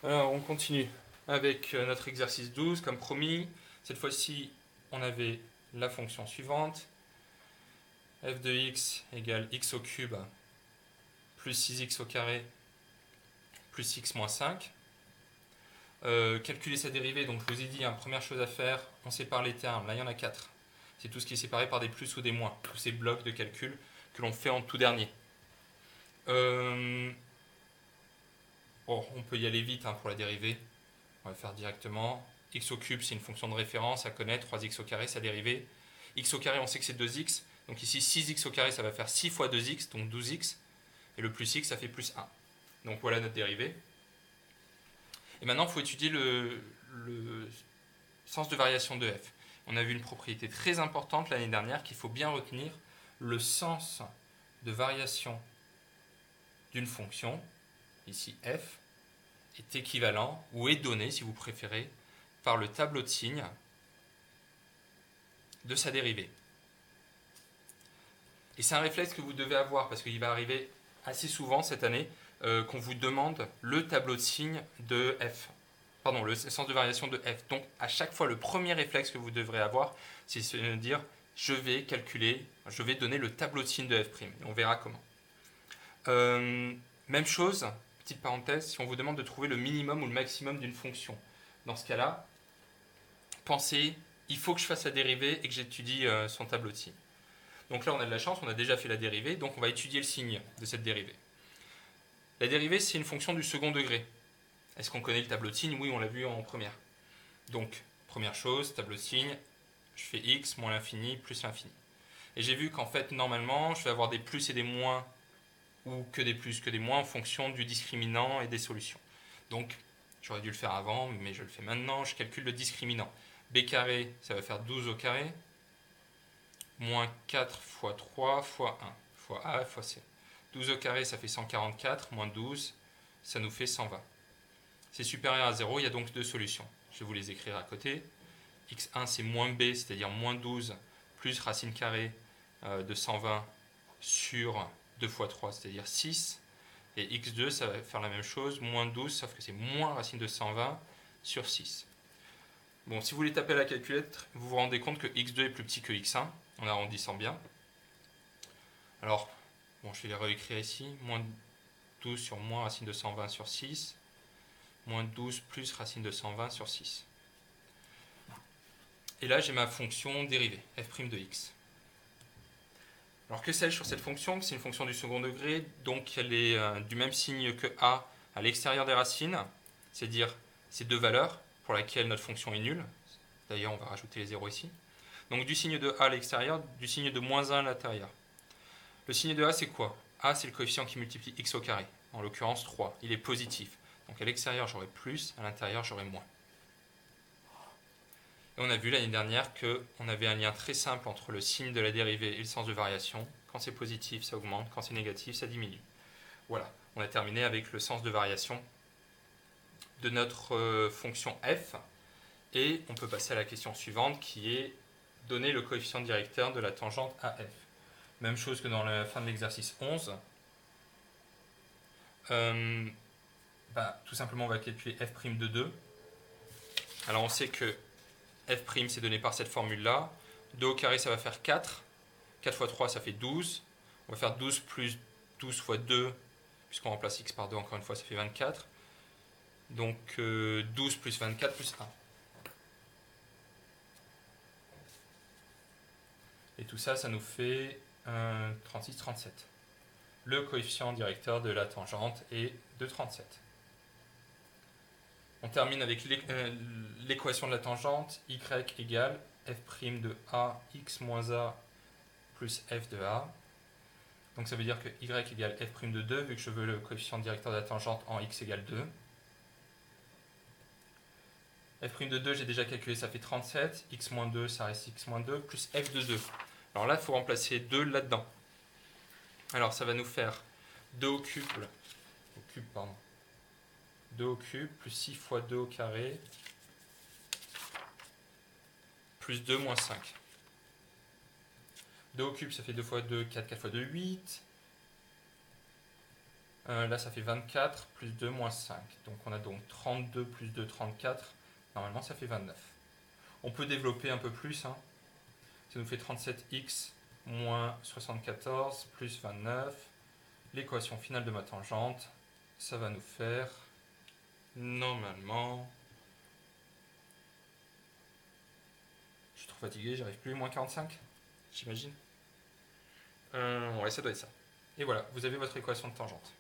Alors, on continue avec notre exercice 12, comme promis. Cette fois-ci, on avait la fonction suivante. f de x égale x au cube plus 6x au carré plus x moins 5. Calculer sa dérivée, donc je vous ai dit, première chose à faire, on sépare les termes. Là, il y en a 4. C'est tout ce qui est séparé par des plus ou des moins. Tous ces blocs de calcul que l'on fait en tout dernier. Bon, on peut y aller vite pour la dérivée. On va le faire directement. X au cube, c'est une fonction de référence à connaître. 3x au carré, sa dérivée. X au carré, on sait que c'est 2x. Donc ici, 6x au carré, ça va faire 6 fois 2x, donc 12x. Et le plus x, ça fait plus 1. Donc voilà notre dérivée. Et maintenant, il faut étudier le sens de variation de f. On a vu une propriété très importante l'année dernière qu'il faut bien retenir. Le sens de variation d'une fonction, ici f, est équivalent, ou est donné, si vous préférez, par le tableau de signes de sa dérivée. Et c'est un réflexe que vous devez avoir, parce qu'il va arriver assez souvent cette année qu'on vous demande le tableau de signes de f. Pardon, le sens de variation de f. Donc, à chaque fois, le premier réflexe que vous devrez avoir, c'est de dire je vais calculer, je vais donner le tableau de signes de f'. Et on verra comment. Même chose, petite parenthèse, si on vous demande de trouver le minimum ou le maximum d'une fonction. Dans ce cas-là, pensez, il faut que je fasse la dérivée et que j'étudie son tableau de signes. Donc là, on a de la chance, on a déjà fait la dérivée, donc on va étudier le signe de cette dérivée. La dérivée, c'est une fonction du second degré. Est-ce qu'on connaît le tableau de signes? Oui, on l'a vu en première. Donc, première chose, tableau de signes, je fais x moins l'infini plus l'infini. Et j'ai vu qu'en fait, normalement, je vais avoir des plus et des moins, ou que des plus, que des moins, en fonction du discriminant et des solutions. Donc, j'aurais dû le faire avant, mais je le fais maintenant, je calcule le discriminant. b carré, ça va faire 12 au carré, moins 4 fois 3 fois 1, fois a fois c. 12 au carré, ça fait 144, moins 12, ça nous fait 120. C'est supérieur à 0, il y a donc deux solutions. Je vais vous les écrire à côté. x1 c'est moins b, c'est-à-dire moins 12, plus racine carrée de 120 sur 2 fois 3, c'est-à-dire 6. Et x2 ça va faire la même chose, moins 12, sauf que c'est moins racine de 120 sur 6. Bon, si vous les tapez à la calculette, vous vous rendez compte que x2 est plus petit que x1, en arrondissant bien. Alors, bon, je vais les réécrire ici, moins 12 sur moins racine de 120 sur 6. Moins 12 plus racine de 120 sur 6. Et là, j'ai ma fonction dérivée, f' de x. Alors que sais-je sur cette fonction? C'est une fonction du second degré, donc elle est du même signe que a à l'extérieur des racines, c'est-à-dire ces deux valeurs pour lesquelles notre fonction est nulle. D'ailleurs, on va rajouter les zéros ici. Donc du signe de a à l'extérieur, du signe de moins 1 à l'intérieur. Le signe de a, c'est quoi? A, c'est le coefficient qui multiplie x au carré, en l'occurrence 3. Il est positif. Donc à l'extérieur, j'aurai plus, à l'intérieur, j'aurai moins. Et on a vu l'année dernière qu'on avait un lien très simple entre le signe de la dérivée et le sens de variation. Quand c'est positif, ça augmente. Quand c'est négatif, ça diminue. Voilà, on a terminé avec le sens de variation de notre fonction f. Et on peut passer à la question suivante qui est donner le coefficient directeur de la tangente à f. Même chose que dans la fin de l'exercice 11. Tout simplement, on va calculer f' de 2. Alors on sait que f' c'est donné par cette formule-là. 2 au carré, ça va faire 4. 4 fois 3, ça fait 12. On va faire 12 plus 12 fois 2, puisqu'on remplace x par 2, encore une fois, ça fait 24. Donc 12 plus 24 plus 1. Et tout ça, ça nous fait 36, 37. Le coefficient directeur de la tangente est de 37. On termine avec l'équation de la tangente, y égale f' de a, x moins a plus f de a. Donc ça veut dire que y égale f' de 2, vu que je veux le coefficient directeur de la tangente en x égale 2. f' de 2, j'ai déjà calculé, ça fait 37. X moins 2, ça reste x moins 2, plus f de 2. Alors là, il faut remplacer 2 là-dedans. Alors ça va nous faire 2 au cube, 2 au cube, plus 6 fois 2 au carré, plus 2 moins 5. 2 au cube, ça fait 2 fois 2, 4, 4 fois 2, 8. Là, ça fait 24 plus 2 moins 5. Donc on a donc 32 plus 2, 34. Normalement, ça fait 29. On peut développer un peu plus. Hein. Ça nous fait 37x moins 74 plus 29. L'équation finale de ma tangente, ça va nous faire, normalement, je suis trop fatigué, j'arrive plus, moins 45, j'imagine. Ouais, ça doit être ça. Et voilà, vous avez votre équation de tangente.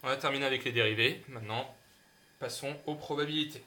On a terminé avec les dérivés. Maintenant, passons aux probabilités.